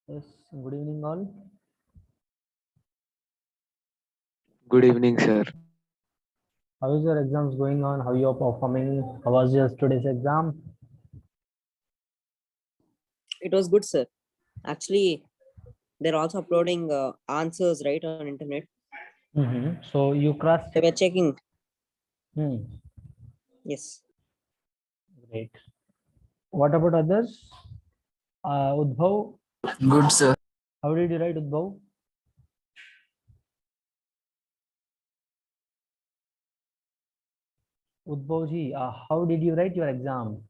Yes, good evening all. Good evening, sir. How is your exams going on? How you are performing? How was your today's exam? It was good, sir. Actually, they're also uploading answers right on internet. So you cross So we're checking. Hmm, Yes. great. What about others? Udbhav, Good, sir. how did you write Udbhav? Udbhav ji, how did you write your exam?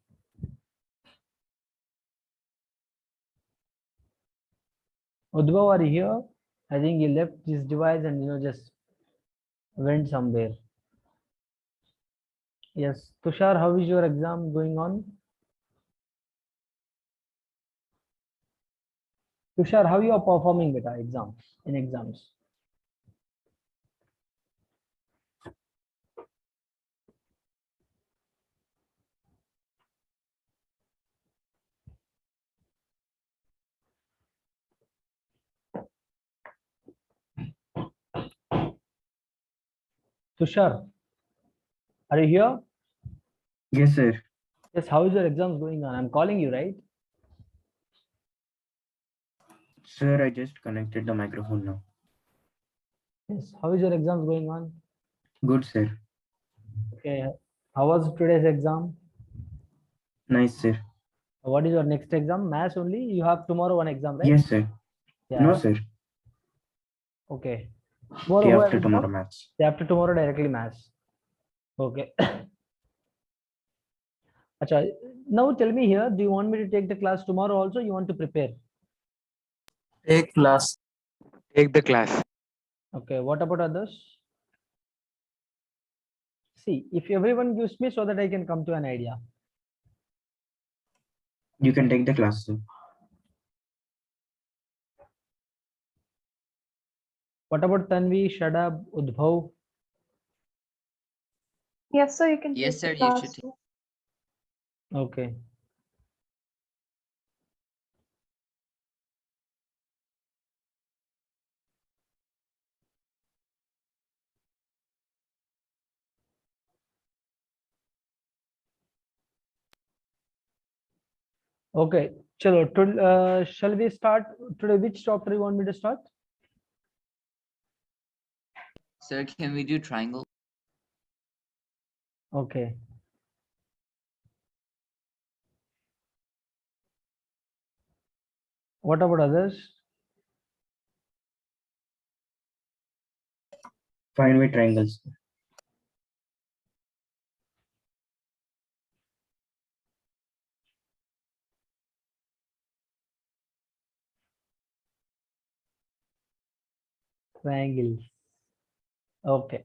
Udbhav, are you here? I think he left his device and just went somewhere. Yes, Tushar, how is your exam going on? Tushar, how you are performing beta in exams? Tushar, are you here? Yes, sir. Yes, how is your exams going on? I'm calling you, right? Sir, I just connected the microphone now. Yes, how is your exams going on? Good, sir. Okay, how was today's exam? Nice, sir. What is your next exam? Maths only? You have tomorrow one exam, right? Yes, sir. Yeah. No, sir. Okay. Tomorrow Day who have after exam? tomorrow maths. Day after tomorrow directly maths. Okay. Acha, now tell me here, do you want me to take the class tomorrow also? You want to prepare? Take class. Take the class. Okay, what about others? See, if everyone gives me so that I can come to an idea. You can take the class, sir. What about Tanvi, Shadab, Udbhav? Yes, sir, you can Yes, take sir, the you class. should. Okay. Okay. Chalo, shall we start today? Which chapter you want me to start? Sir, can we do triangle? Okay. What about others? Find with triangles. Triangles. Okay.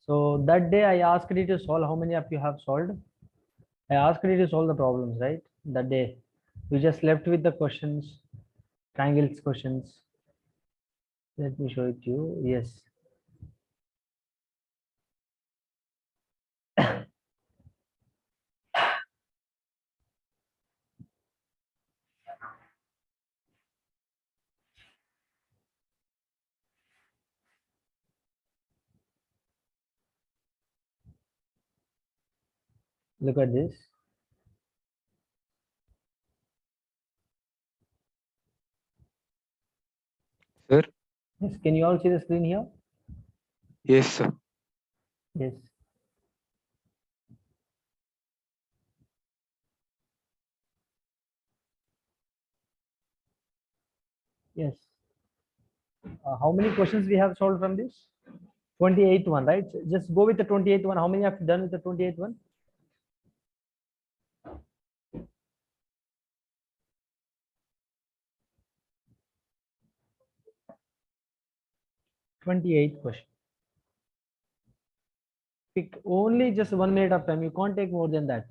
So that day I asked you to solve. How many of you have solved? I asked you to solve the problems, right? That day. We just left with the questions, triangles questions. Let me show it to you. Yes. Look at this. Sir? Yes. Can you all see the screen here? Yes, sir. Yes. Yes. How many questions we have solved from this? 28th one, right? Just go with the 28th one. How many have you done with the 28th one? Twenty-eighth question. Pick only just 1 minute of time. You can't take more than that.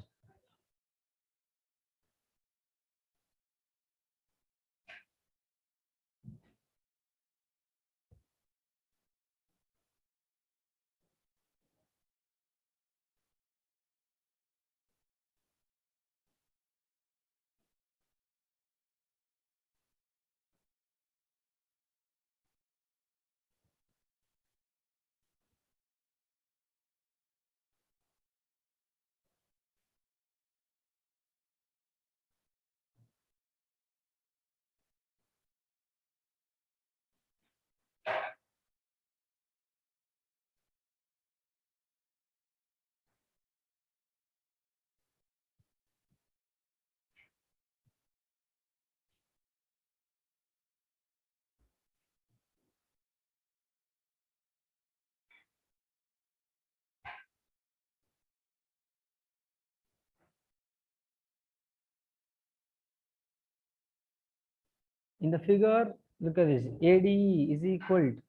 In the figure, look at this. ADE is equal to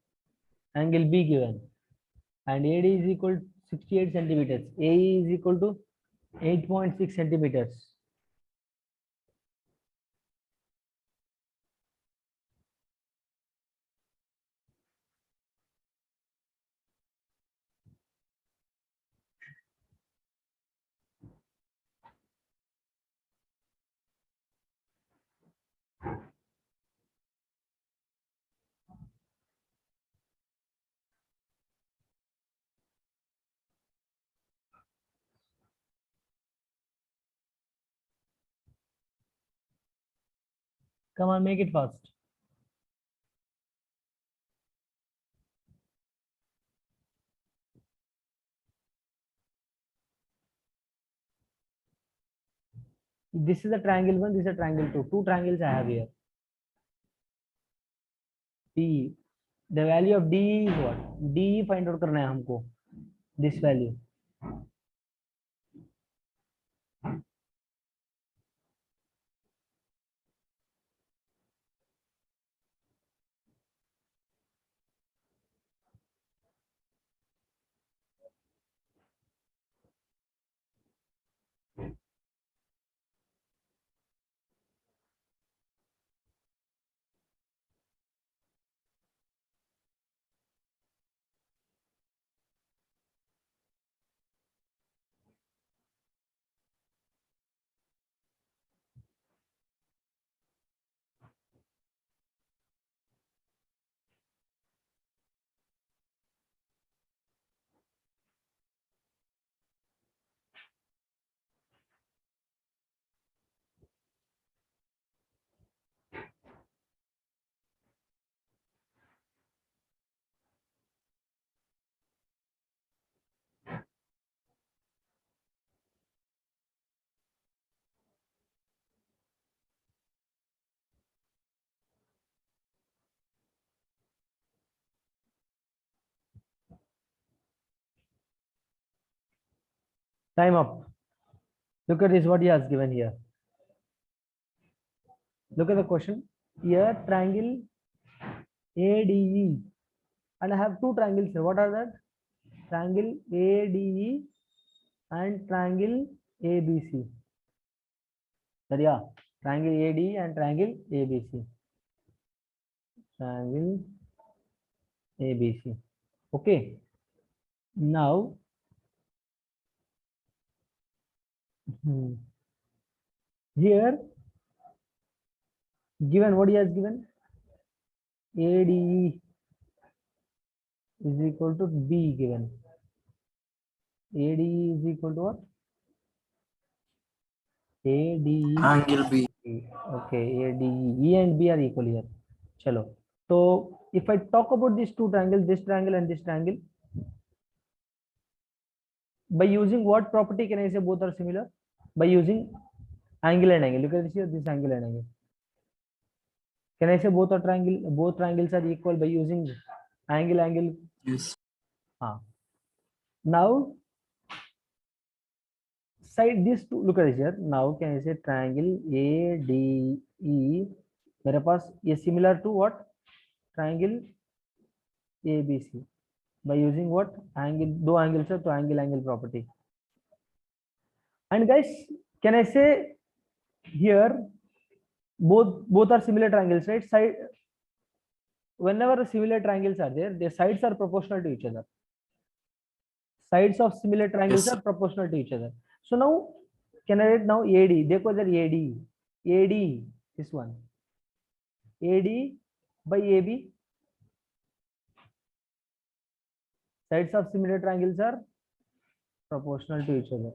angle B given, and AD is equal to 68 centimeters. AE is equal to 8.6 centimeters. Come on, make it fast. This is a triangle one, this is a triangle two. Two triangles I have here. P. The value of D is what? D find out करना है हमको. This value. Time up. Look at this, what he has given here. Look at the question. Here, triangle ADE. And I have two triangles here. What are that? Triangle ADE and triangle ABC. Sorry, yeah. Triangle ADE and triangle ABC. Triangle ABC. Okay. Now, here, given what he has given, ADE is equal to B given. ADE is equal to what? ADE. Angle B. Okay, ADE. E and B are equal here. Chalo. So if I talk about these two triangles, this triangle and this triangle, by using what property can I say both are similar? By using angle and angle. Look at this here, this angle and angle. Can I say both triangles are equal by using angle? Yes. Now side these two, look at this here. Now can I say triangle ADE मेरे पास ये similar to what? Triangle ABC. By using what? Angle, दो angles है तो angle property. And guys, can I say here both are similar triangles, right? Side, whenever similar triangles are there, their sides are proportional to each other. Sides of similar triangles Yes, are proportional to each other. So now, can I write now AD? देखो इधर AD, this one. AD by AB. Sides of similar triangles are proportional to each other.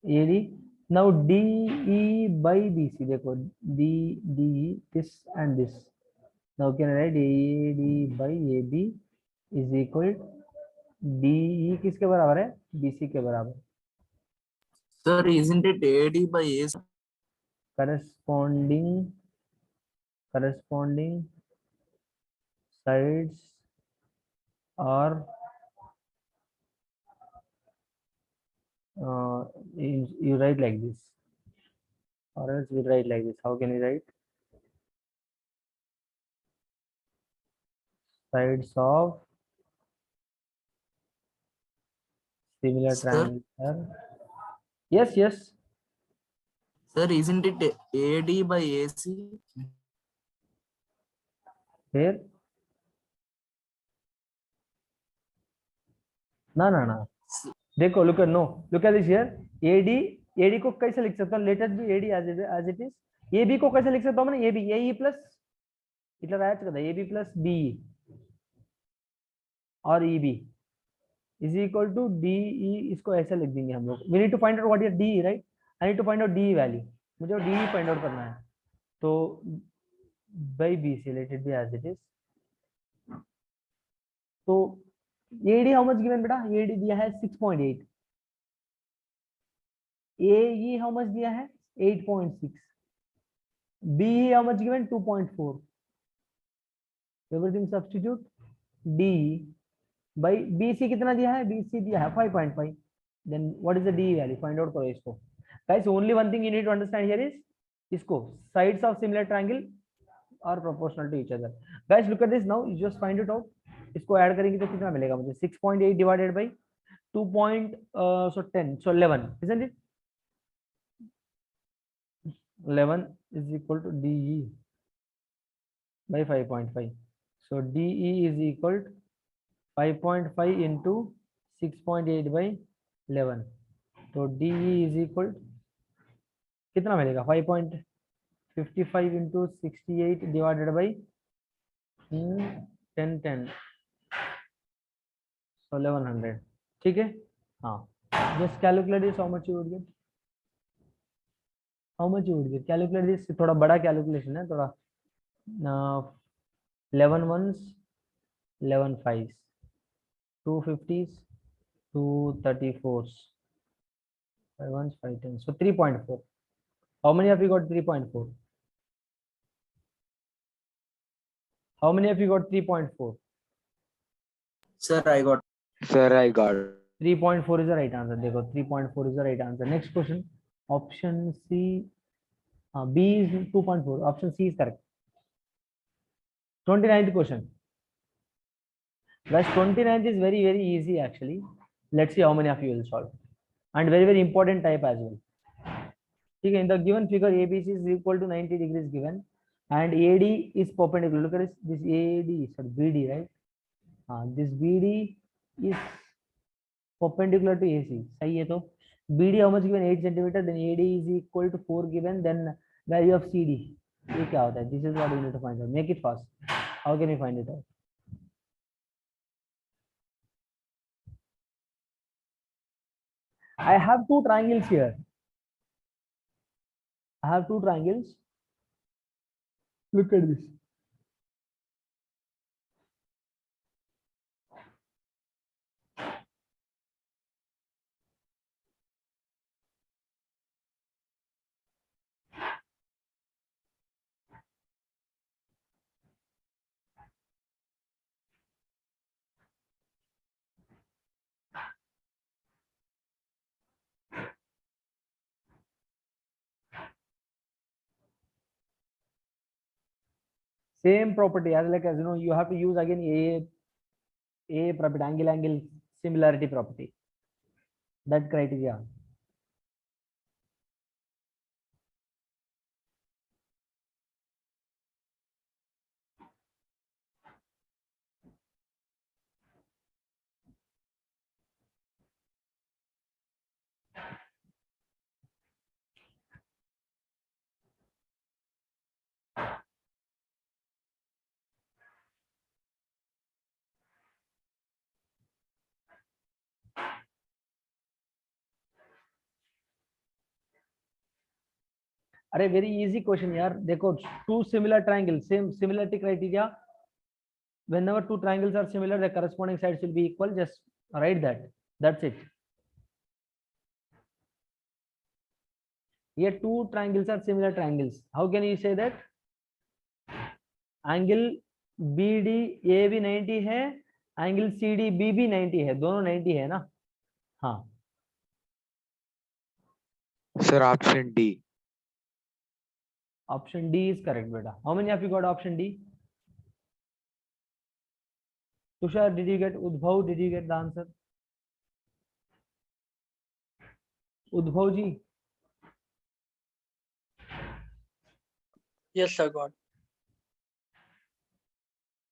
AD. Now DE by BC. देखो DE, this and this. Now can I write AD by AB is equal DE किसके बराबर है? BC के बराबर. Sir, isn't it AD by A? Corresponding sides are you write like this, or else we write like this. How can we write? sides of similar Sir? triangle are, yes, yes, Sir, isn't it AD by AC? here, no, देखो, look at, no, look at this here, AD को कैसे लिख सकता हूँ, let it be AD as it is, AB को कैसे लिख सकता हूँ मैंने, AB AE प्लस इतना राइट करता है, AB प्लस BE और EB is equal to DE, इसको ऐसे लिख देंगे हम लोग, we need to find out what is DE, right, I need to find out DE value, मुझे DE फाइंड आउट करना है, तो by BC let it be as it is, तो AD हाउ मच गिवन बेटा, AD दिया है 6.8, AE how much दिया है 8.6, BE how much given 2.4, everything substitute, DE by BC कितना दिया है, BC दिया है 5.5, then what is the DE value, find out करो इसको guys, only one thing you need to understand here is इसको sides of similar triangle are proportional to each other, guys look at this now, you just find it out, इसको add करेंगे तो कितना मिलेगा मुझे, 6.8 divided by 10, so 11, isn't it, 11 is equal to DE by 5.5, so DE is equal to 5.5 into 6.8 by 11, तो DE is equal कितना मिलेगा, 5.55 into 68 divided by 10, so 1100, ठीक है, हाँ, just calculate this, how much you would get, calculate this, थोड़ा बड़ा calculation है, थोड़ा 11 ones, 11 fives, 2 50s, 2 34s, 5 ones, 5 10s, so 3.4, how many of you got 3.4, how many of you got 3.4, Sir, I got. Sir, I got. 3.4 is the right answer, देखो 3.4 is the right answer, next question, option C, B is 2.4, option C is correct, 29th question, guys, 29th is very easy actually, let's see how many of you will solve, and very important type as well, ठीक है, in the given figure ABC is equal to 90 degrees given and AD is perpendicular, look at this AD, sorry BD, right, this BD is perpendicular to AC, सही है, तो BD how much given 8 centimeter, then AD is equal to 4 given, then value of CD, ये क्या होता है, this is what we need to find out, make it fast, how can we find it out, I have two triangles here, I have two triangles, look at this, same property as like, as you know, you have to use again a property, angle similarity property, that criteria, अरे very easy question यार, देखो two similar triangles, same similarity criteria, whenever two triangles are similar the corresponding sides will be equal, just write that, that's it, here two triangles are similar triangles, how can you say that, angle BD AB 90 है, angle CD BB 90 है, दोनों 90 है ना, हाँ, Sir, option D. option D is correct बेटा, how many of you got option D, Tushar, did you get? Udbhav, did you get the answer? Udbhav ji, Yes, sir, got.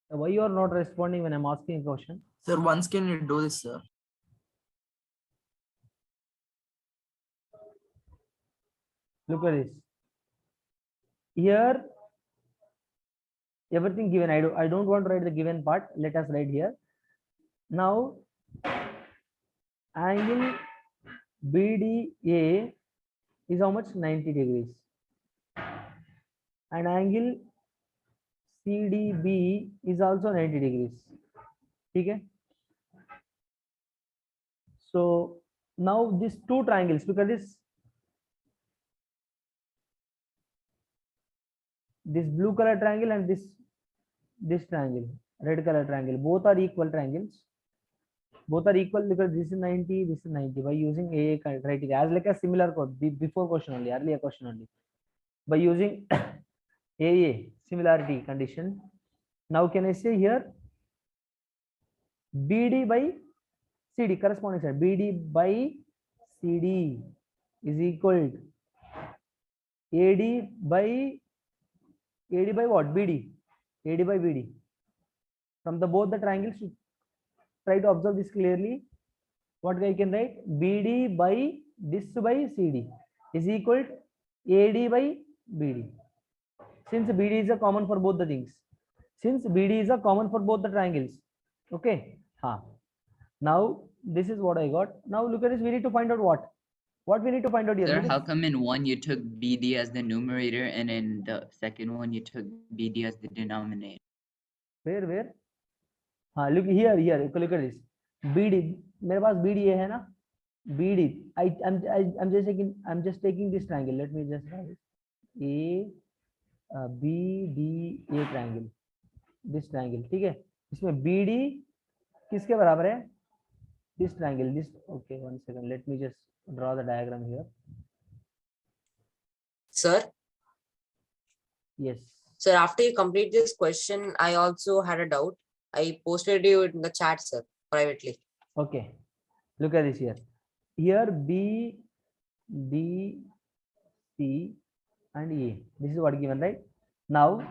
why you are not responding when I'm asking a question? Sir, once can you do this, sir? Look at this. Here, everything given. I don't want to write the given part. Let us write here. Now, angle BDA is how much? 90 degrees. And angle CDB is also 90 degrees. Okay. So now these two triangles, look at this. This blue color triangle and this triangle, red color triangle, both are equal triangles. Both are equal because this is 90, this is 90 by using AA criteria as like a similar code before question only, earlier question only. By using AA similarity condition. Now can I say here BD by CD corresponding side, BD by CD is equal to AD by what? BD. AD by BD. From the both the triangles, try to observe this clearly. What I can write? BD by this by CD is equal to AD by BD. Since BD is a common for both the things. Since BD is a common for both the triangles. Okay. Now this is what I got. Now look at this. We need to find out what? What we need to find out here? Sir, Look at how this. come in one you took BD as the numerator and in the second one you took BD as the denominator? Where? Look here. Look at this. BD. मेरे पास BD है ना? BD. I'm just taking this triangle. Let me just write A BD A triangle. This triangle. ठीक है? इसमें BD किसके बराबर है? This triangle. This. Okay. 1 second. Let me just draw the diagram here. Sir, Yes. sir, after you complete this question, I also had a doubt. I posted you in the chat, sir, privately. Okay. Look at this here. Here B, D, C, and A. This is what given, right? Now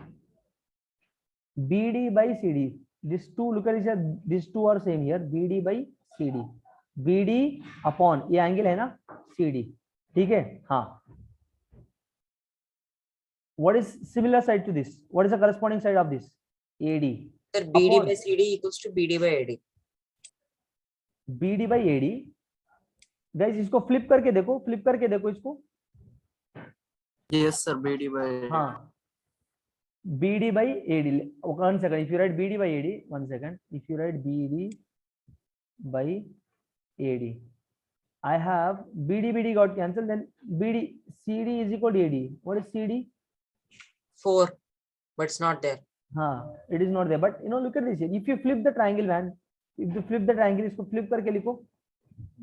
BD by CD. These two, look at this here. These two are same here. BD by CD. BD upon ये angle है ना CD. ठीक है? हाँ. What is similar side to this? What is the corresponding side of this? AD. Sir, BD Upon by CD equals to BD by AD. BD by AD. Guys, इसको flip करके देखो इसको. Yes, sir. BD by. हाँ. BD by AD. 1 second. If you write BD by AD, 1 second. If you write BD by AD, I have BD got cancelled. Then BD CD is equal to AD. What is CD? 4, but it's not there. It is not there. But look at this here. If you flip the triangle, man, if you flip the triangle, इसको flip करके लिखो.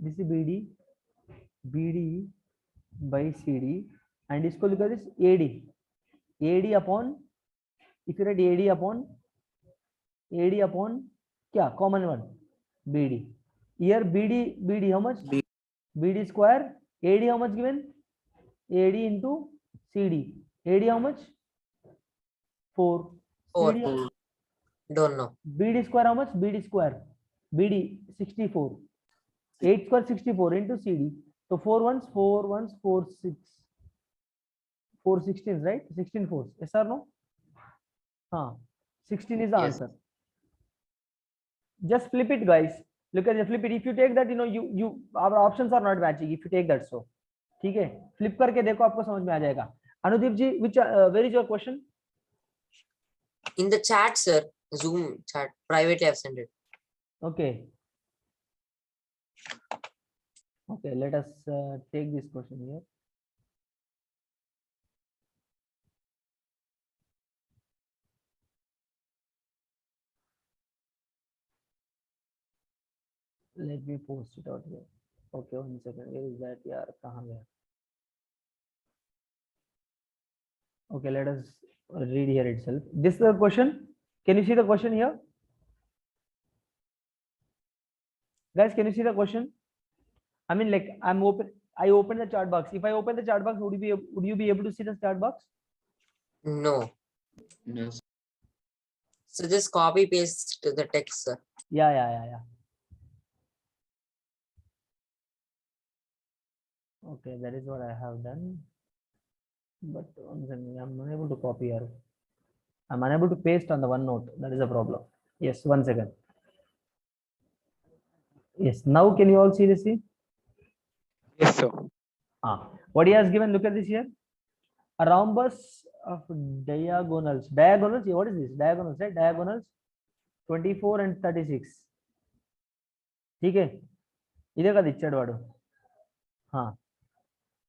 This is BD by CD, and इसको look at this AD upon. If you write AD upon क्या common one BD. Here BD how much? BD square. AD how much given? AD into CD. AD how much? 4. 4. CD, Don't know. BD square how much? BD square. BD 64. 8 square 64 into CD. So 4 ones 4 6. 4 16s, right? 16 fours. Yes or no? 16 is the Yes. answer. Just flip it, guys. Look at the flip it. If you take that, you our options are not matching. If you take that, so ठीक है. Flip करके देखो आपको समझ में आ जाएगा. अनुदीप जी, where is your question? In the chat, sir. Zoom chat. Privately, I've sent it. Okay. Let us take this question here. Let me post it out here. Okay, 1 second. Where is that? यार कहाँ गया? Okay, let us read here itself. This is the question. Can you see the question here? Guys, can you see the question? I mean, like I open the chart box. If I open the chart box, would you be able to see the chart box? No. No, sir. So just copy paste to the text, sir. Yeah. Okay, that is what I have done. But once again, I'm unable to copy here. I'm unable to paste on the OneNote. That is a problem. Yes, 1 second. Yes, now can you all see this here? Yes, sir. What he has given, look at this here. A rhombus of diagonals. Diagonals, what is this? Diagonals, right? Diagonals 24 and 36. ठीक है इधर का दिच्छाड वाडू हाँ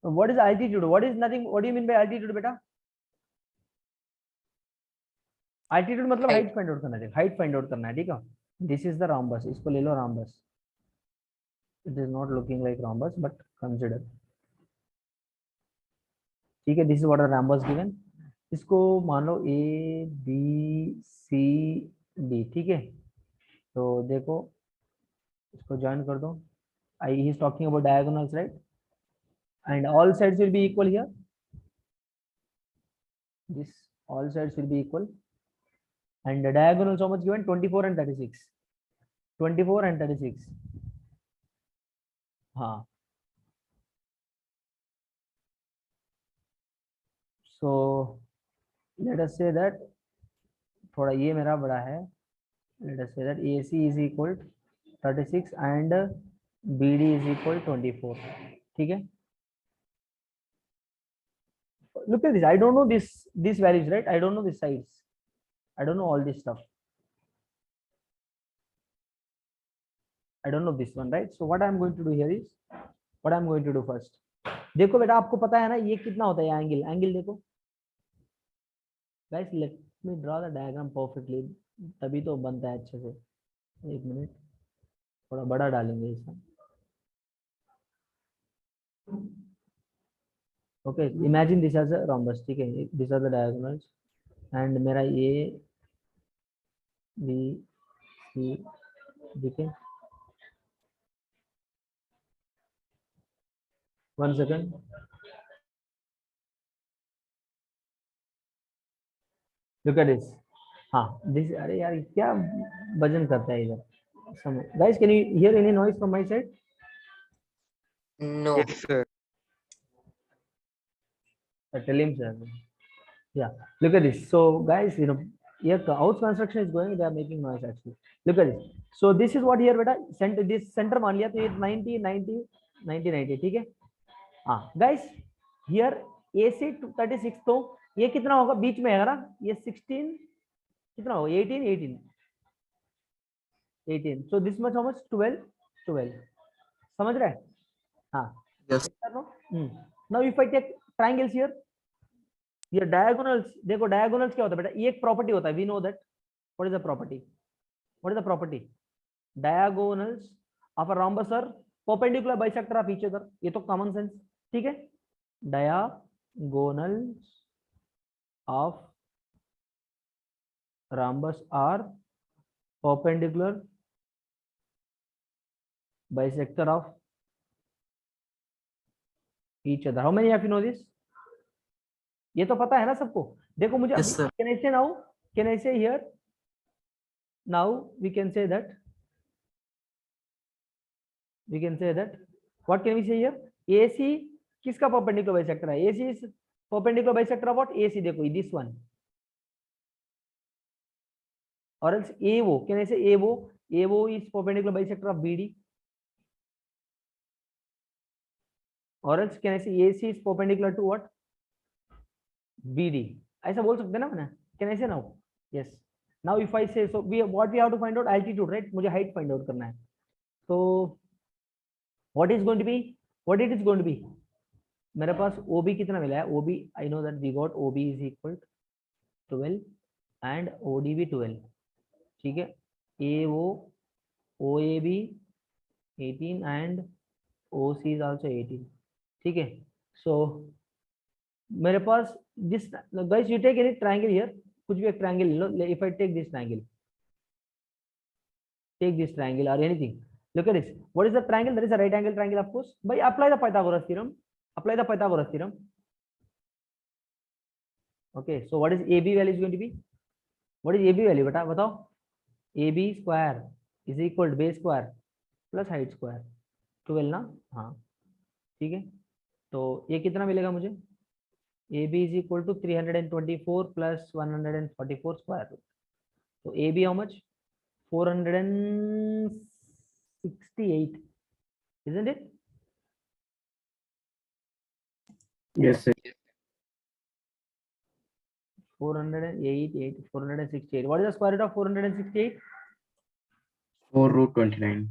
what is altitude? What is nothing? What do you mean by altitude, बेटा? Altitude मतलब height find out करना है. Height find out करना है, ठीक है? This is the rhombus. इसको ले लो rhombus. It is not looking like rhombus, but consider. ठीक है? This is what the rhombus given. इसको मान लो A, B, C, D, ठीक है? तो देखो इसको join कर दो. He is talking about diagonals, right? And all sides will be equal here. This all sides will be equal. And the diagonals how much given? 24 and 36. 24 and 36. So let us say that थोड़ा ये मेरा बड़ा है. Let us say that AC is equal to 36 and BD is equal to 24. ठीक है? Look at this. I don't know these values, right? I don't know these sides. I don't know all this stuff. I don't know this one, right? So what I'm going to do here is, what I'm going to do first. देखो बेटा आपको पता है ना ये कितना होता है एंगल देखो. Guys, let me draw the diagram perfectly. तभी तो बनता है अच्छे से. एक मिनट थोड़ा बड़ा डालेंगे इसमें. Okay, imagine this as a rhombus. ठीक है, these are the diagonals and मेरा A, B, C, ठीक है. 1 second. Look at this. हाँ, this अरे यार क्या वजन करता है इधर. Guys, can you hear any noise from my side? No. Yes, sir. Tell him, sir. Yeah, look at this. So guys, here the house construction is going, they are making noise actually. Look at this. So this is what here beta this center मान लिया तो ये 90 90 90 90 ठीक है. Guys, here AC 36 तो ये कितना होगा बीच में है ना, ये 16 कितना होगा 18 18. So this much how much 12 समझ रहे हैं? Yes. Now if I take triangles here, ये diagonals देखो diagonals क्या होता है बेटा, ये एक प्रॉपर्टी होता है. We know that. What is the property? Diagonals of a rhombus are perpendicular bisector of each other. ये तो common sense, ठीक है? Diagonals of rhombus are perpendicular bisector of each other. How many of you know this? ये तो पता है ना सबको. देखो मुझे Yes, sir. can I say now? Can I say here? Now we can say that. What can we say here? AC किसका perpendicular bisector है? AC is perpendicular bisector of what? AC देखो this one. Or else AO. Can I say AO? AO is perpendicular bisector of BD. Or else can I say AC is perpendicular to what? BD. ऐसा बोल सकते हैं ना मैंने? Can I say now? Yes. Now if I say so, what we have to find out altitude, right? मुझे height find out करना है. So what is going to be? What it is going to be? मेरे पास OB कितना मिला है? OB I know that we got OB is equal to 12 and OD भी 12. ठीक है? AO OAB 18 and OC is also 18. ठीक है? So मेरे पास this guys you take any triangle here, कुछ भी एक triangle ले लो. If I take this triangle or anything, Look at this. What is the triangle? That is a right angle triangle, of course. By apply the Pythagoras theorem. Apply the Pythagoras theorem. Okay. So what is AB value is going to be? What is AB value? बताओ. AB square is equal to base square plus height square. 12 ना? हाँ. ठीक है. तो ये कितना मिलेगा मुझे? AB is equal to 324 plus 144 square root. So AB how much? 468, isn't it? Yes, sir. 468. What is the square root of 468? 4 root 29.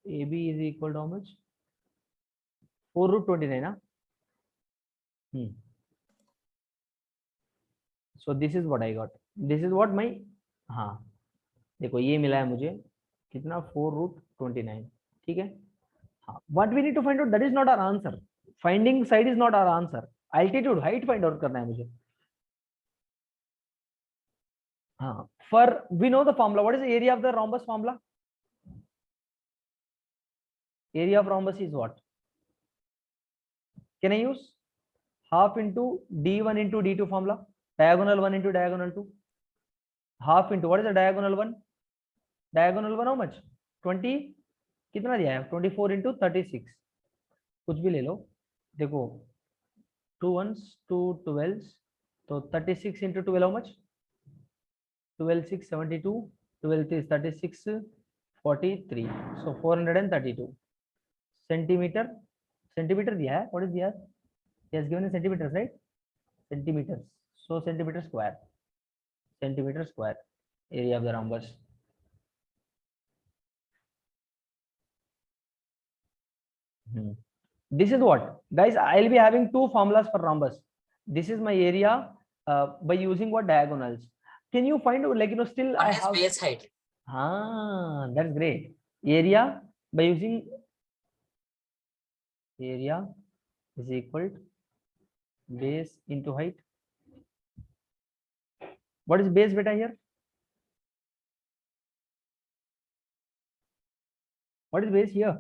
AB is equal to how much? 4 root 29, huh? So this is what I got. This is what my, हाँ देखो ये मिला है मुझे कितना 4 root 29. ठीक है. हाँ, what we need to find out, that is not our answer. Finding side is not our answer. Altitude, height find out करना है मुझे. हाँ, for we know the formula. What is the area of the rhombus formula? Area of rhombus is what? Can I use half into d1 into d2 formula? Diagonal 1 into diagonal 2. Half into, what is the diagonal 1? Diagonal 1 how much? 20. कितना दिया है? 24 into 36. कुछ भी ले लो. देखो 2 ones 2 12s, तो 36 into 12 how much? 12 6 72, 12 is 36 43, so 432 centimeter. Centimeter दिया है. What is दिया है? He has given in centimeters, right? Centimeters. So centimeter square. Centimeter square area of the rhombus. This is what, guys, I'll be having two formulas for rhombus. This is my area by using what? Diagonals. Can you find out, like, you know, still What I is have, base height? that's great. Area by using area is equal to base into height. What is base beta here? What is base here?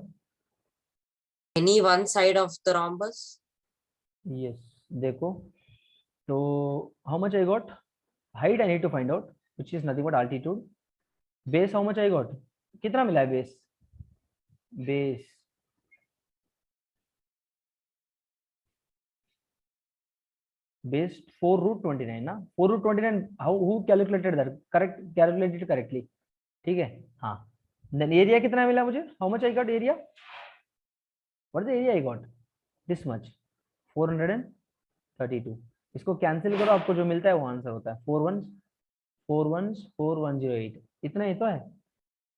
Any one side of the rhombus? Yes, देखो. So how much I got? Height I need to find out, which is nothing but altitude. Base how much I got? कितना मिला है base? Base. Base 4 root 29 ना? 4 root 29. How, who calculated that? Correct, calculated correctly. ठीक है. हाँ. Then area कितना मिला मुझे? How much I got area? What is the area I got? This much. 432. इसको कैंसिल करो, आपको जो मिलता है वो आंसर होता है. 4108. इतना ही तो है.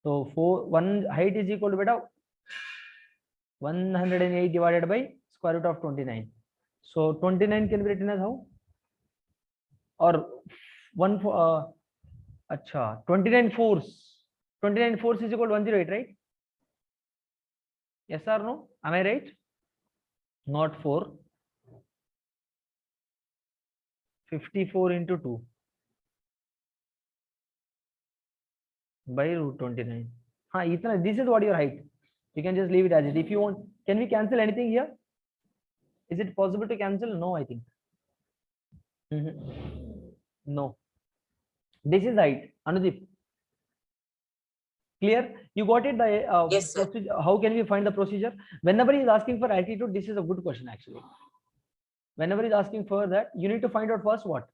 तो 1 height is equal to बेटा 108 divided by square root of 29. So 29 can be written as how? Or 29 fours. 29 fours is equal to 108, right? Yes or no? Am I right? Not 4. 54 into 2 by root 29. This is what your height. You can just leave it as it. If you want, can we cancel anything here? Is it possible to cancel? No, I think. No. This is height. Anudeep. Clear? You got it? The Yes, sir. how can we find the procedure? Whenever he is asking for altitude, this is a good question actually. Whenever he is asking for that, you need to find out first what?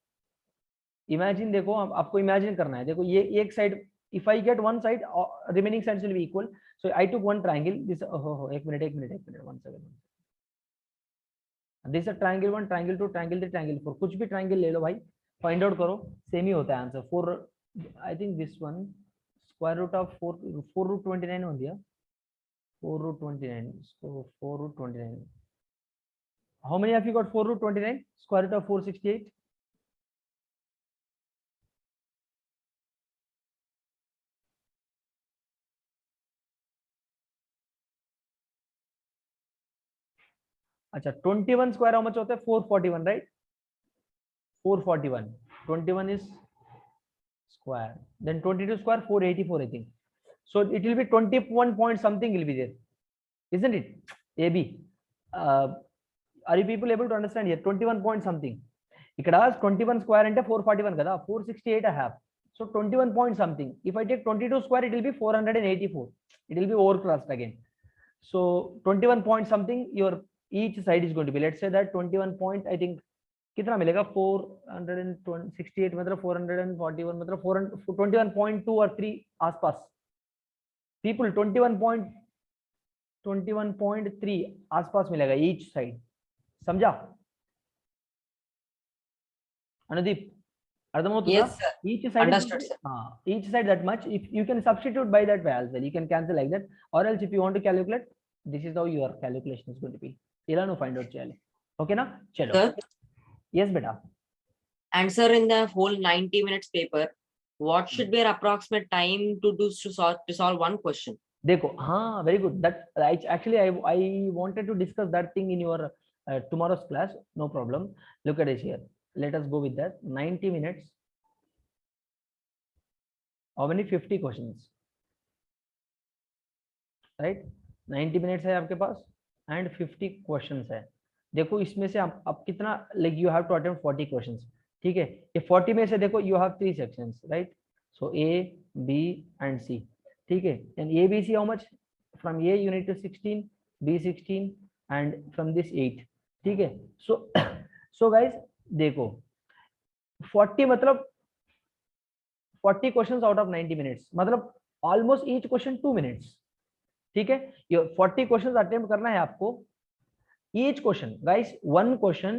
Imagine, देखो आपको imagine करना है. देखो ये एक side, if I get one side, remaining sides will be equal. So I took one triangle. This एक minute, 1 second. This is a triangle 1, triangle 2, triangle 3, triangle 4. कुछ भी triangle ले लो भाई. Find out करो. Same ही होता है answer. 4, I think this one. Square root of 4 root 29 हो दिया. 4 root 29. So 4 root 29. How many have you got 4 root 29? Square root of 468. अच्छा 21 square how much होता है? 441, right? 441. 21 is square. Then 22 square 484, I think. So it will be 21 point something will be there, isn't it? AB. Are you people able to understand here? 21 point something. ఇక్కడ 21 square అంటే 441 కదా, 468 I have. So 21 point something. If I take 22 square, it will be 484. It will be overcrossed again. So 21 point something, your each side is going to be, let's say that 21 point, I think कितना मिलेगा 468 मतलब 441 मतलब 21.2 or 3 आसपास. People 21.3 आसपास मिलेगा each side. समझा Anudeep? अर्थमవుతుందా? Yes, sir. Each side Understood, sir. each side that much. If you can substitute by that way as well, you can cancel like that, or else if you want to calculate, this is how your calculation is going to be. ఇలా నువ్వు find out చేయాలి. ఓకేనా? చలో. Sir, yes beta. and sir, in the whole 90 minutes paper, what should be our approximate time to solve one question? देखो हाँ, very good. That actually I wanted to discuss that thing in your tomorrow's class. No problem. Look at it here. Let us go with that. 90 minutes. How many? 50 questions, right? 90 minutes है आपके पास and 50 questions है. देखो इसमें से आप कितना, like you have to attempt 40 questions. ठीक है? ये 40 में से देखो you have 3 sections, right? So A, B and C. ठीक है? And A, B, C how much? From A you need to 16, B 16 and from this 8. ठीक है? So guys देखो 40 मतलब 40 questions out of 90 minutes मतलब almost each question 2 minutes. ठीक है? ये 40 questions attempt करना है आपको. Each question guys, one question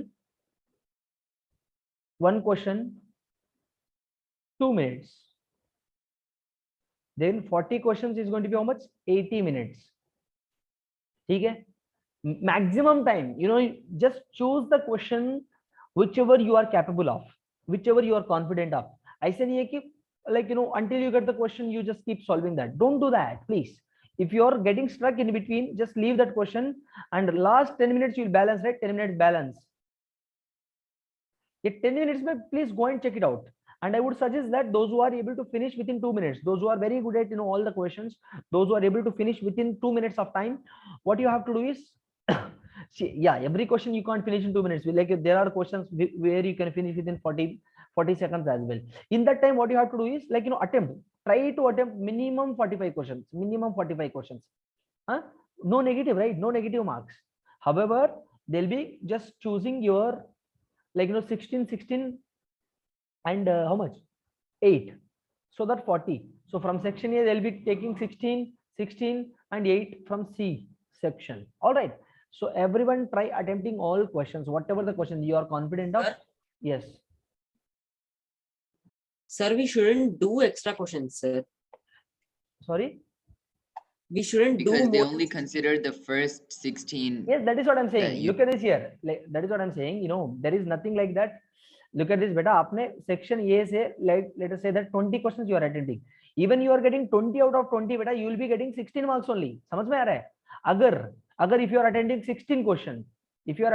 2 minutes. Then 40 questions is going to be how much? 80 minutes. ठीक है? Maximum time, you know, just choose the question whichever you are capable of, whichever you are confident of. ऐसे नहीं है कि like, you know, until you get the question you just keep solving that. Don't do that, please. If you are getting stuck in between, just leave that question and last 10 minutes you will balance, right? 10 minutes balance. ये 10 minutes में please go and check it out. And I would suggest that those who are able to finish within 2 minutes, those who are very good at, you know, all the questions, those who are able to finish within 2 minutes of time, what you have to do is see, yeah, every question you can't finish in 2 minutes. Like there are questions where you can finish within 40 seconds as well. In that time, what you have to do is, like, you know, try to attempt minimum 45 questions, no negative, right? No negative marks. However, they'll be just choosing your, like, you know, 16 and how much? 8. So that 40. So from section A, they'll be taking 16 and 8 from C section. All right. So everyone try attempting all questions, whatever the question you are confident of. Sir? Yes. Sir, we shouldn't do extra questions, sir. Sorry. We shouldn't do Because they more. only consider the first 16. Yes, that is what I'm saying. you- Look at this here. Like, that is what I'm saying. You know, there is nothing like that. Look at this, beta. आपने section A से, like, let us say that 20 questions you are attending. Even you are getting 20 out of 20, beta, you will be getting 16 marks only. समझ में आ रहा है? अगर if you are attending 16 question, 16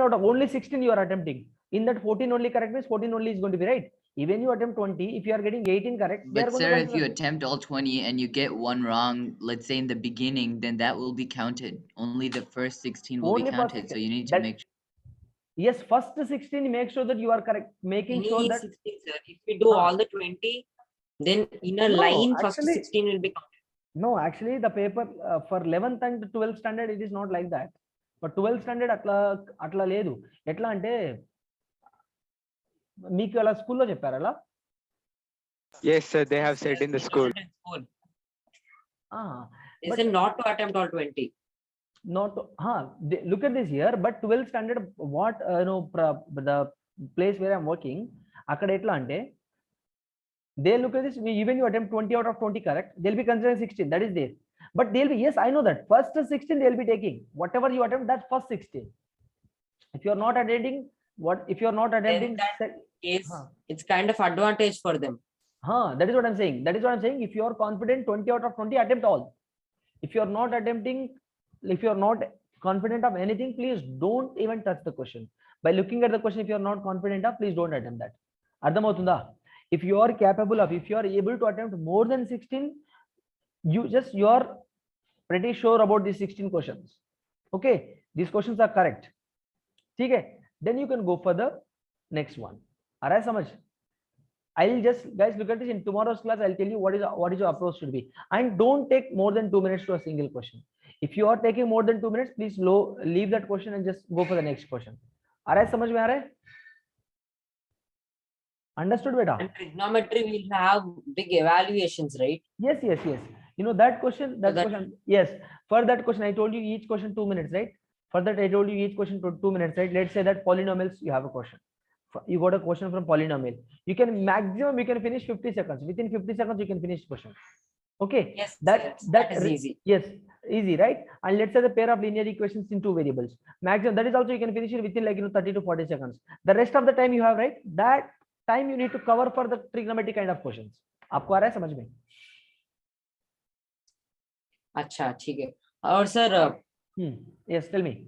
out of only 16 you are attempting. In that 14 only correct means 14 only is going to be right. Even you attempt 20, if you are getting 18 correct, they are But going sir, to if you consider. attempt all 20 and you get one wrong, let's say in the beginning, then that will be counted. Only the first 16 will Only be first counted. So 16. you need to That- make sure. Yes, first 16 make sure that you are correct, making Any sure that 16, sir. If we do Huh. all the 20, then in a No, line, first actually- 16 will be counted. no, actually the paper for 11th and 12th standard it is not like that. But 12th standard అట్లా లేదు. ఎట్లా అంటే మీకు అలా స్కూల్లో చెప్పారు అలా? Yes, sir, they have said in the school. In school. They But- said not to attempt all 20. Not look at this here, but 12th standard what the place where I'm working అక్కడ ఎట్లా అంటే they look at this, even you attempt 20 out of 20 correct, they'll be considering 16, that is there. But they'll be, yes, I know that first 16 they'll be taking whatever you attempt, that first 16. If you are not attending that case, Huh. it's kind of advantage for them. that is what I'm saying. If you are confident 20 out of 20, attempt all. If you are not attempting, if you are not confident of anything, please don't even touch the question. By looking at the question, if you are not confident of, please don't attempt that. అర్థమవుతుందా? If you are capable of, if you are able to attempt more than 16, you are pretty sure about these 16 questions. Okay, these questions are correct. Okay, then you can go for the next one. All right, samajh? I'll just, guys, look at this in tomorrow's class. I'll tell you what is your approach should be, and don't take more than 2 minutes to a single question. If you are taking more than 2 minutes, please leave that question and just go for the next question. All right, samajh mein aa raha hai? Understood, beta? And trigonometry will have big evaluations, right? Yes, yes, yes. You know that question, that that- question. Yes, for that question, I told you each question 2 minutes, right? For that, I told you each question 2 minutes, right? Let's say that polynomials, you have a question. You got a question from polynomial. You can maximum, you can finish 50 seconds. Within 50 seconds, you can finish the question. Okay. Yes, That yes, that that is easy. Yes, easy, right? And let's say the pair of linear equations in two variables. Maximum, that is also you can finish it within, like, 30 to 40 seconds. The rest of the time you have, right? That time you need to cover for the trigonometry kind of questions. आपको आ रहा है समझ में? अच्छा, ठीक है. और sir, Yes, tell me.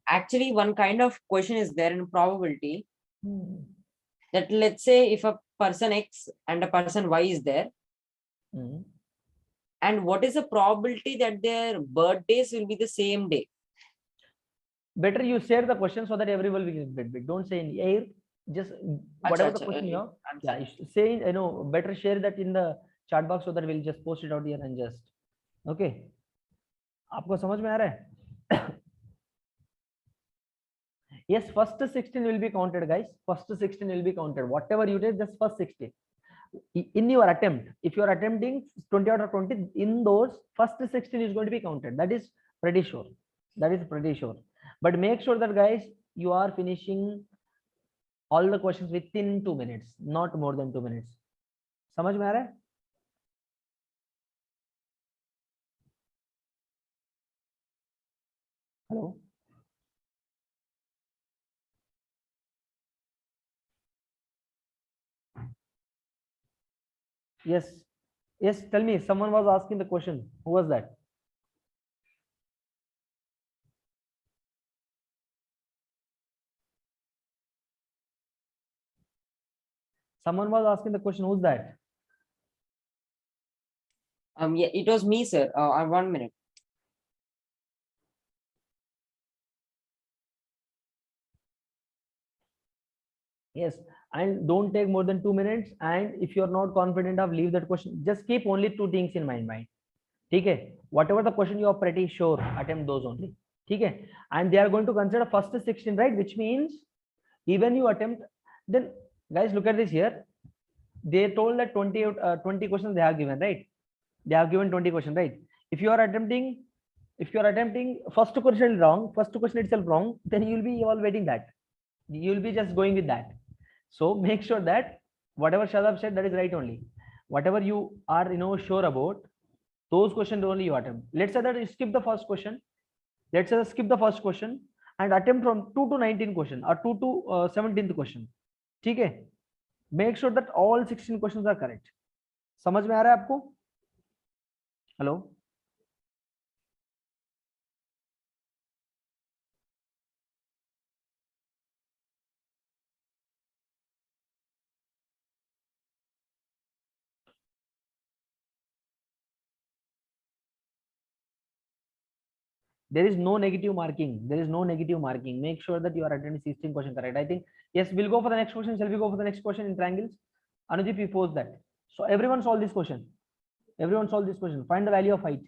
actually one kind of question is there in probability Hmm. that let's say if a person X and a person Y is there, Hmm. and what is the probability that their birthdays will be the same day? Better you share the question so that everyone will get big. Don't say in air. Just whatever the Acha, question you have. I'm Yeah, sorry. you should say, better share that in the chat box so that we'll just post it out here and just. Okay. आपको समझ में आ रहा है? Yes, first 16 will be counted, guys. First 16 will be counted. Whatever you did, just first 16. In your attempt, if you are attempting 20 out of 20, in those first 16 is going to be counted. That is pretty sure. That is pretty sure. But make sure that, guys, you are finishing all the questions within 2 minutes, not more than 2 minutes. समझ में आ रहा है? Hello. Yes. Yes, tell me. Someone was asking the question. Who was that? Someone was asking the question. Who's that? Yeah, it was me, sir. 1 minute. Yes, and don't take more than 2 minutes. And if you're not confident of, leave that question. Just keep only two things in mind. Okay, whatever the question you are pretty sure, attempt those only. Okay, and they are going to consider first 16, right? Which means even you attempt, then, guys, look at this here. They told that 20 questions they have given, right? They have given 20 questions, right? If you are attempting first question wrong, first question itself wrong, then you will be evaluating that. You will be just going with that. So make sure that whatever Shadab said, that is right only. Whatever you are, sure about, those questions only you attempt. Let's say that you skip the first question. Let's say skip the first question and attempt from 2 to 19 question or 2 to 17th question. Okay? Make sure that all 16 questions are correct. समझ में आ रहा है आपको? Hello? There is no negative marking. There is no negative marking. Make sure that you are attending 16 question correct. I think, yes, we'll go for the next question. Shall we go for the next question in triangles? Anuji, we post that. So everyone solve this question. Everyone solve this question. Find the value of height.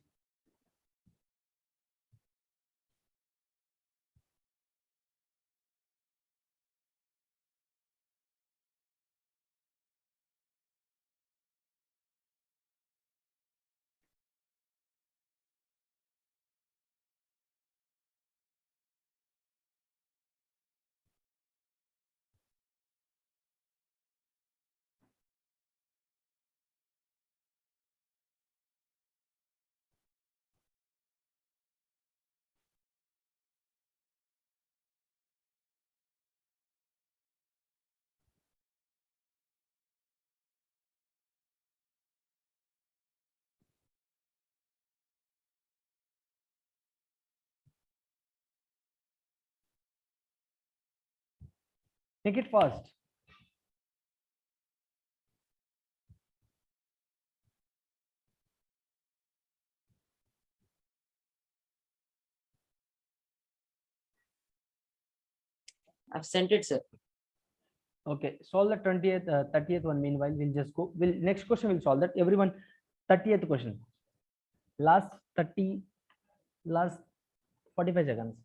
Make it fast. I've sent it, sir. Okay, solve the 20th, 30th one. Meanwhile, we'll just go. We'll next question. We'll solve that. Everyone, 30th question. Last 45 seconds.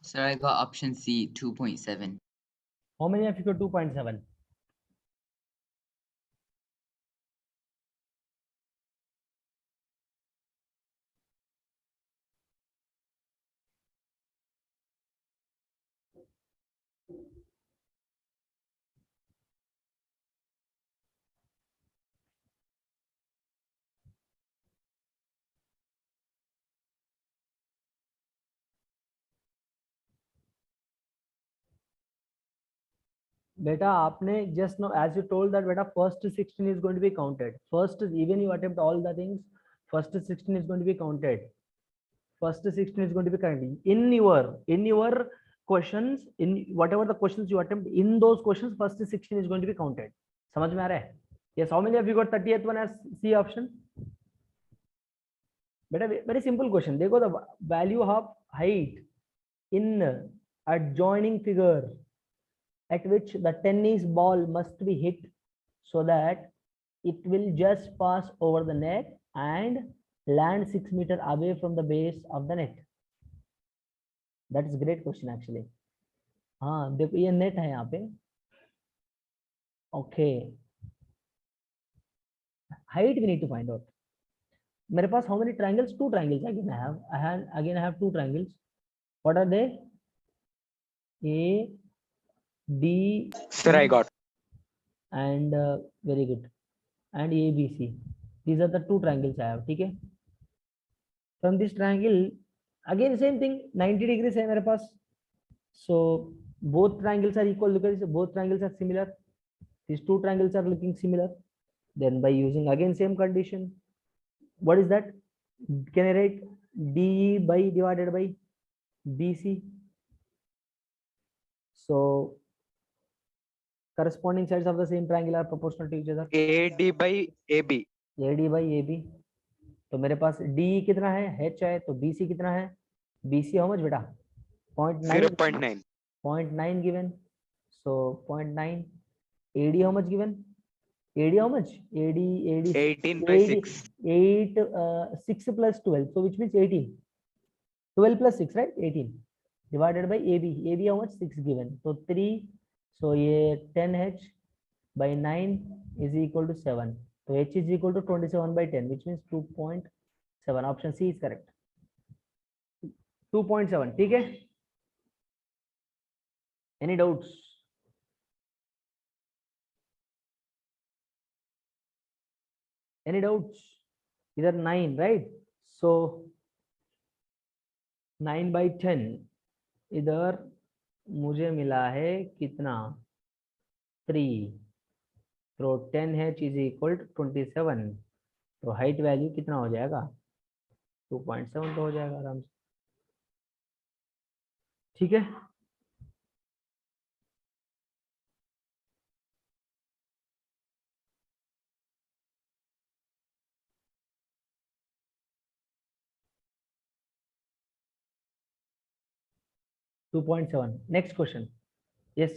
Sir, I got option C, 2.7. How many of you got 2.7? Beta, आपने just now, as you told that beta, first 16 is going to be counted. First, even you attempt all the things, first 16 is going to be counted. First 16 is going to be counted. In your questions, in whatever the questions you attempt, in those questions, first 16 is going to be counted. समझ में आ रहा है? Yes, how many of you got 30th one as C option? Beta, very simple question. देखो, the value of height in adjoining figure at which the tennis ball must be hit so that it will just pass over the net and land 6 meters away from the base of the net. That is a great question actually. हाँ देखो ये net है यहाँ पे. Okay. Height we need to find out. मेरे पास how many triangles? 2 triangles again I have 2 triangles. What are they? A, D, Sir, I got. and very good, and ABC. These are the 2 triangles I have. ठीक है? From this triangle, again same thing, 90 degrees है मेरे पास. So both triangles are equal. Look at this, both triangles are similar. These 2 triangles are looking similar. Then by using again same condition, what is that? Can I write DE by divided by BC? So corresponding sides of the same triangle are proportional to each other. AD by AB. AD by AB. तो मेरे पास DE कितना है? H है, तो BC कितना है? BC how much बेटा? 0.9. 0.9. 0.9 given. So 0.9. AD how much given? AD how much? AD 18 by 6. 6 plus 12. So which means 18. 12 plus 6, right? 18. Divided by AB. AB how much? 6 given. So 3. So ये 10H by 9 is equal to 7. So H is equal to 27 by 10, which means 2.7. Option C is correct. 2.7. ठीक है? Any doubts? Any doubts? Either 9, right? So 9 by 10 इधर मुझे मिला है कितना? 3. तो 10H is equal to 27. तो हाइट वैल्यू कितना हो जाएगा? 2.7 तो हो जाएगा आराम से. ठीक है? $2.7. Next question. Yes.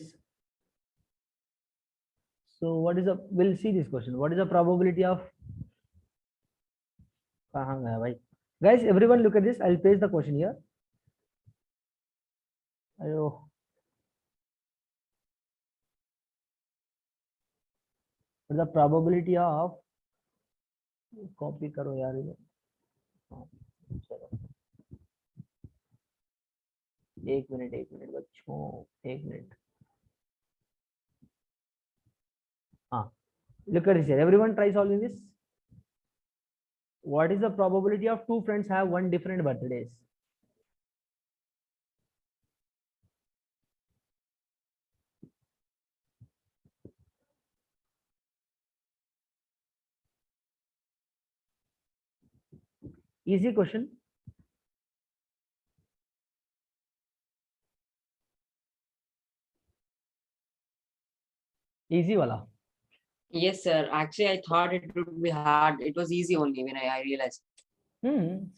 So what is the, we'll see this question. What is the probability of, कहाँ गया भाई? Guys, everyone look at this. I'll paste the question here. अयो. What is the probability of, copy करो यार ये. चलो. एक minute बच्चों, एक मिनट. हाँ, look at this here. Everyone try solving this. What is the probability of two friends have one different birthdays? Easy question. Easy wala. Yes, sir. Actually, I thought it would be hard. It was easy only when I realized.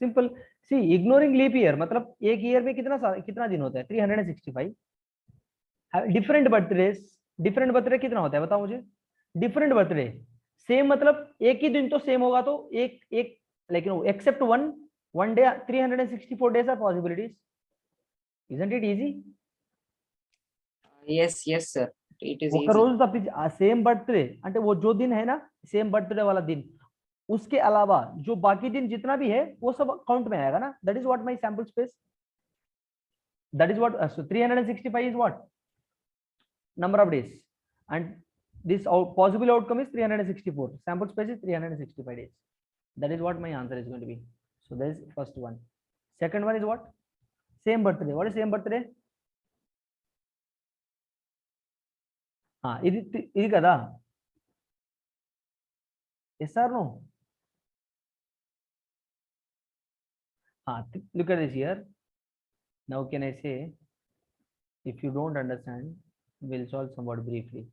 Simple. See, ignoring leap year, मतलब एक year में कितना दिन होता है? 365. Different birthday कितना होता है बताओ मुझे? डिफरेंट बर्थडे सेम, मतलब एक ही दिन तो सेम होगा, तो एक लेकिन except one day 364 days are possibilities. Isn't it easy? Yes, sir. It is ఒక easy. రోజు తప్పించి ఆ సేమ్ బర్త్డే అంటే वो जो दिन है ना, सेम बर्थडे वाला दिन, उसके अलावा जो बाकी दिन जितना भी है वो सब काउंट में आएगा ना. That is what my sample space. That is what. So 365 is what? Number of days, and this possible outcome is 364. Sample space is 365 days. That is what my answer is going to be. So that is first one. Second one is what? Same birthday. What is same birthday? ఇది కదా. Yes or no? Look at this here. Now can I say, if you don't understand, we'll solve somewhat briefly.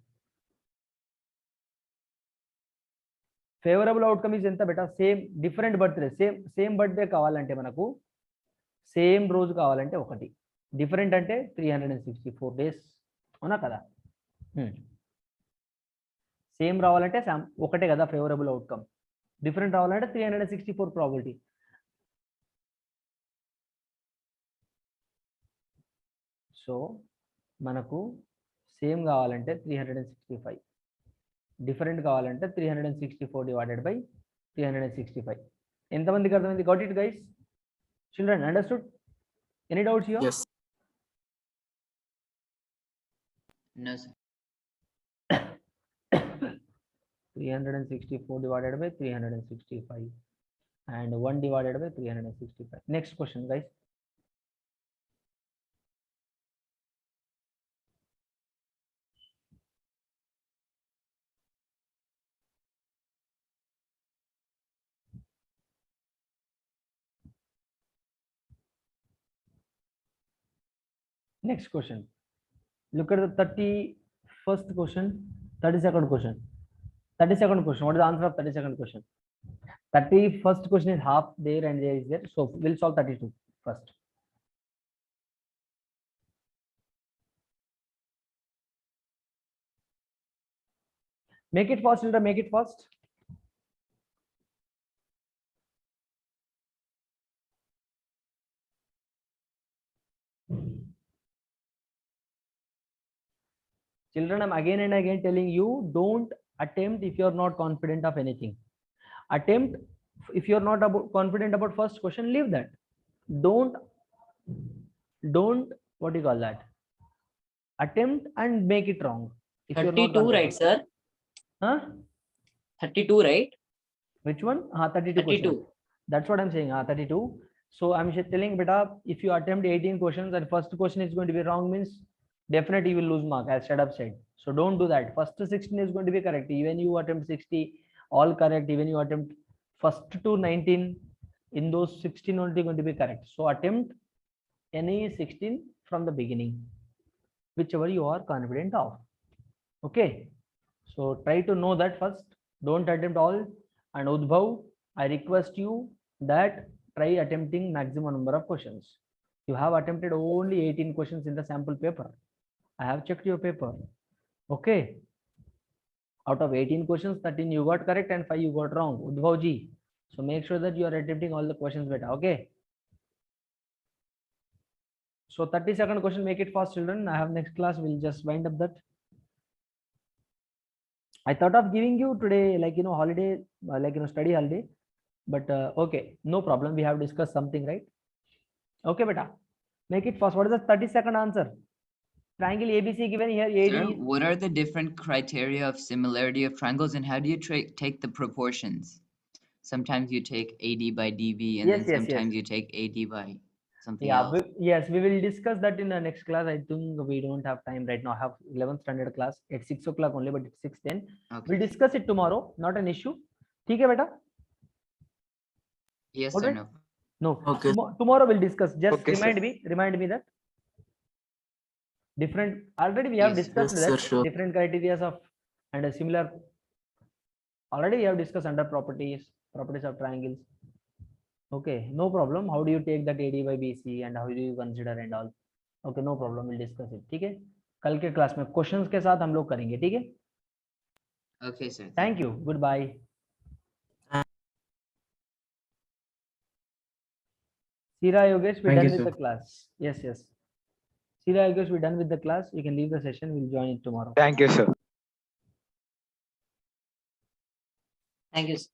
Favourable outcome is ఎంత బెటా? Same different birthday, same birthday కావాలంటే మనకు same రోజు కావాలంటే ఒకటి, different అంటే 364 days అవునా కదా? సేమ్ రావాలంటే ఒకటే కదా ఫేవరబుల్ అవుట్కమ్. డిఫరెంట్ రావాలంటే 364 ప్రాబిలిటీ. సో మనకు సేమ్ కావాలంటే 365, డిఫరెంట్ కావాలంటే 364 divided by 365. ఎంతమందికి అర్థమైంది? Got it guys? Children understood? Any doubts here? Yes. No, sir. 364 divided by 365 and 1 divided by 365. Next question guys. Next question. Look at the 31st question, 32nd question. 32nd question. What is the answer of 32nd question? 31st question is half there and there is there. So we'll solve 32 first. Make it fast, children. Make it fast. Children, I'm again and again telling you, don't attempt if you're not confident of anything. Attempt if you're not confident about first question, leave that. Don't what do you call that? Attempt and make it wrong. If you're not 32, right, confident. sir? Huh? 32, right? Which one? 32 questions. 32. That's what I'm saying. 32. So I'm telling beta, if you attempt 18 questions and first question is going to be wrong, means definitely you will lose mark, as Shadab said. So don't do that. First 16 is going to be correct. Even you attempt 60, all correct. Even you attempt first to 19, in those 16 only going to be correct. So attempt any 16 from the beginning, whichever you are confident of. Okay. So try to know that first. Don't attempt all. And Udbhav, I request you that try attempting maximum number of questions. You have attempted only 18 questions in the sample paper. I have checked your paper. Okay. Out of 18 questions, 13 you got correct and 5 you got wrong. Udbhav ji. So make sure that you are attempting all the questions better. Okay. So 32nd question, make it fast, children. I have next class. We'll just wind up that. I thought of giving you today, like, holiday, study holiday, but okay, no problem. We have discussed something, right? Okay, beta. Make it fast. What is the 30-second answer? Triangle ABC given here. AD. Sir, what are the different criteria of similarity of triangles and how do you take the proportions? Sometimes you take AD by DB and Yes, then yes, yes. sometimes you take AD by something Yeah, else. yes, we will discuss that in the next class. I think we don't have time right now. I have 11th standard class at 6 o'clock only, but it's 6:10. Okay. We'll discuss it tomorrow. Not an issue. ठीक है बेटा? Yes, All sir. right. No. No. Okay. Tomorrow we'll discuss. Just Okay, sir. remind me that different. Already we have Yes, discussed yes, that sir, sure. different criteria of and a similar. Already we have discussed under properties of triangles. Okay, no problem. How do you take that AD by BC and how do you consider and all? Okay, no problem. We'll discuss it. ठीक है? कल के class में questions के साथ हम लोग करेंगे. ठीक है? Okay, sir. Thank you. Goodbye. Sira Yogesh, we're Thank done you, with sir. the class. Yes, yes. Sira Yogesh, we're done with the class. You can leave the session. We'll join it tomorrow. Thank you, sir. Thank you. Sir.